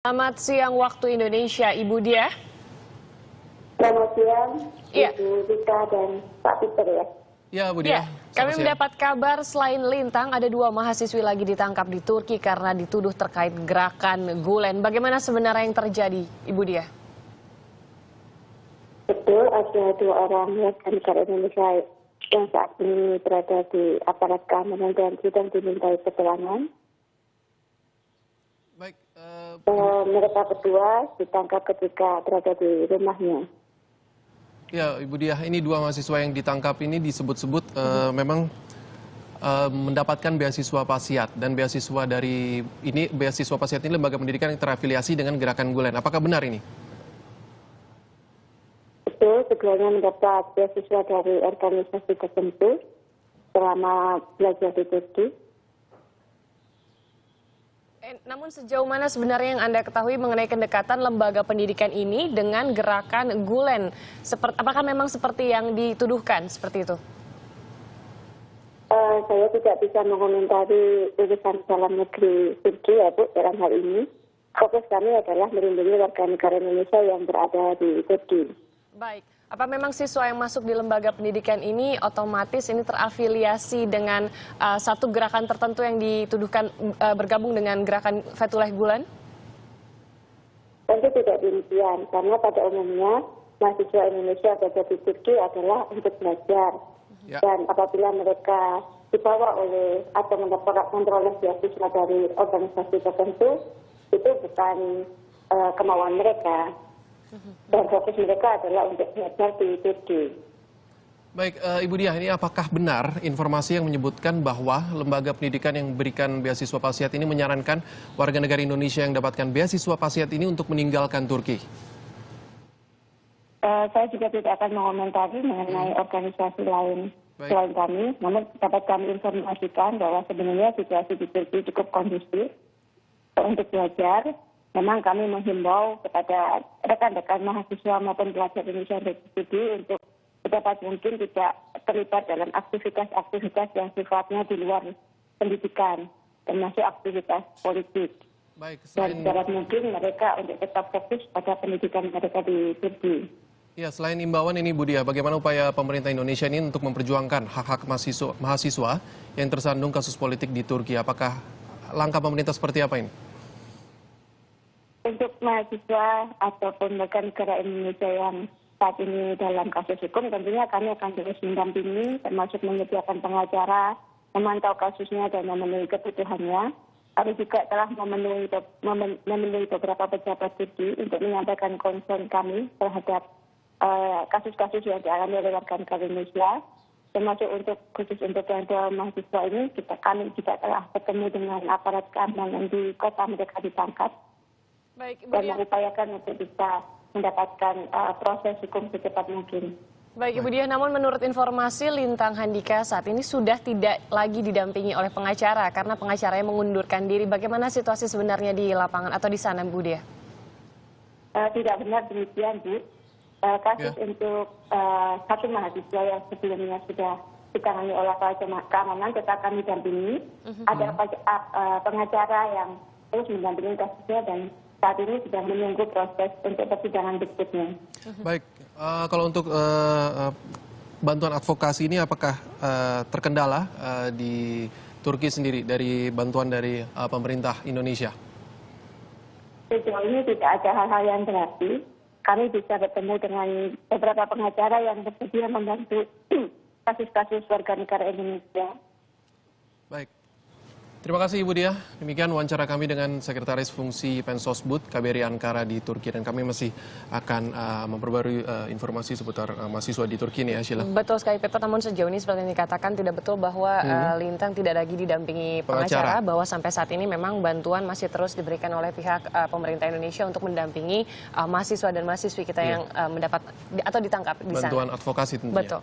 Selamat siang waktu Indonesia, Ibu Dia. Selamat siang, Iya. Ibu Rita dan Pak Peter ya. Ya, Bu Ya, Dia. kami mendapat kabar selain Lintang ada 2 mahasiswi lagi ditangkap di Turki karena dituduh terkait gerakan Gulen. Bagaimana sebenarnya yang terjadi, Ibu Dia? Betul, ada 2 orang warga negara Indonesia yang saat ini berada di aparat keamanan dan sedang dimintai keterangan. Baik, Mereka berdua ditangkap ketika berada di rumahnya. ya Ibu Dia, ini 2 mahasiswa yang ditangkap ini disebut-sebut memang mendapatkan beasiswa Pasiat, dan beasiswa Pasiat ini lembaga pendidikan yang terafiliasi dengan gerakan Gulen. Apakah benar ini? Betul, keduanya mendapat beasiswa dari organisasi tertentu selama belajar di Turki. Namun sejauh mana sebenarnya yang Anda ketahui mengenai kedekatan lembaga pendidikan ini dengan gerakan Gulen? Apakah memang seperti yang dituduhkan seperti itu? Saya tidak bisa mengomentari urusan dalam negeri Turki ya Bu, dalam hal ini. Fokus kami adalah melindungi warga negara Indonesia yang berada di Turki. Baik, apa memang siswa yang masuk di lembaga pendidikan ini otomatis ini terafiliasi dengan satu gerakan tertentu yang dituduhkan bergabung dengan gerakan Fethullah Gulen? Tentu tidak demikian, karena pada umumnya mahasiswa Indonesia berada di Turki adalah untuk belajar. Ya. Dan apabila mereka dibawa oleh atau memperoleh beasiswa dari organisasi tertentu, itu bukan kemauan mereka. Dan fokus mereka adalah untuk belajar di Turki. Baik, Ibu Dia, ini apakah benar informasi yang menyebutkan bahwa lembaga pendidikan yang memberikan beasiswa Pasiat ini menyarankan warga negara Indonesia yang dapatkan beasiswa Pasiat ini untuk meninggalkan Turki? Saya juga tidak akan mengomentari mengenai organisasi lain selain kami, namun dapat kami informasikan bahwa sebenarnya situasi di Turki cukup kondusif untuk belajar. Memang kami menghimbau kepada rekan-rekan mahasiswa maupun pelajar Indonesia yang berstudi untuk sedapat mungkin tidak terlibat dalam aktivitas-aktivitas yang sifatnya di luar pendidikan, termasuk aktivitas politik. Baik, Dan sedapat mungkin mereka untuk tetap fokus pada pendidikan mereka di Turki. ya, selain imbauan ini Bu Dia, bagaimana upaya pemerintah Indonesia ini untuk memperjuangkan hak-hak mahasiswa yang tersandung kasus politik di Turki? Apakah langkah pemerintah seperti apa ini? Untuk mahasiswa ataupun warga negara Indonesia yang saat ini dalam kasus hukum, tentunya kami akan terus mendampingi, termasuk menyediakan pengacara, memantau kasusnya dan memenuhi kebutuhannya. Kami juga telah memenuhi beberapa pejabat Turki untuk menyampaikan concern kami terhadap kasus-kasus yang dialami oleh warga negara Indonesia. Termasuk khusus untuk yang mahasiswa ini, kami juga telah bertemu dengan aparat keamanan di kota mereka ditangkap. Baik, Ibu Dan Dia. mengupayakan untuk bisa mendapatkan proses hukum secepat mungkin. Baik, Ibu Dia, namun menurut informasi Lintang Handika saat ini sudah tidak lagi didampingi oleh pengacara karena pengacaranya mengundurkan diri. Bagaimana situasi sebenarnya di lapangan atau di sana, Bu Dia? Tidak benar demikian, Bu. Kasus untuk satu mahasiswa yang sebelumnya sudah ditangani oleh keamanan tetap kami dampingi. Ada pengacara yang terus mendampingi kasusnya dan saat ini sedang menunggu proses untuk persidangan berikutnya. Baik, kalau untuk bantuan advokasi ini apakah terkendala di Turki sendiri dari bantuan dari pemerintah Indonesia? Sejauh ini tidak ada hal-hal yang berarti. Kami bisa bertemu dengan beberapa pengacara yang bersedia membantu kasus-kasus warga negara Indonesia. Baik. Terima kasih Ibu Dia. Demikian wawancara kami dengan Sekretaris Fungsi Pensosbud KBRI Ankara di Turki, dan kami masih akan memperbarui informasi seputar mahasiswa di Turki ini ya, Sheila. Betul sekali, Peter. Namun sejauh ini seperti yang dikatakan tidak betul bahwa Lintang tidak lagi didampingi pengacara, bahwa sampai saat ini memang bantuan masih terus diberikan oleh pihak pemerintah Indonesia untuk mendampingi mahasiswa dan mahasiswi kita yang mendapat atau ditangkap di sana. Bantuan advokasi tentunya. Betul.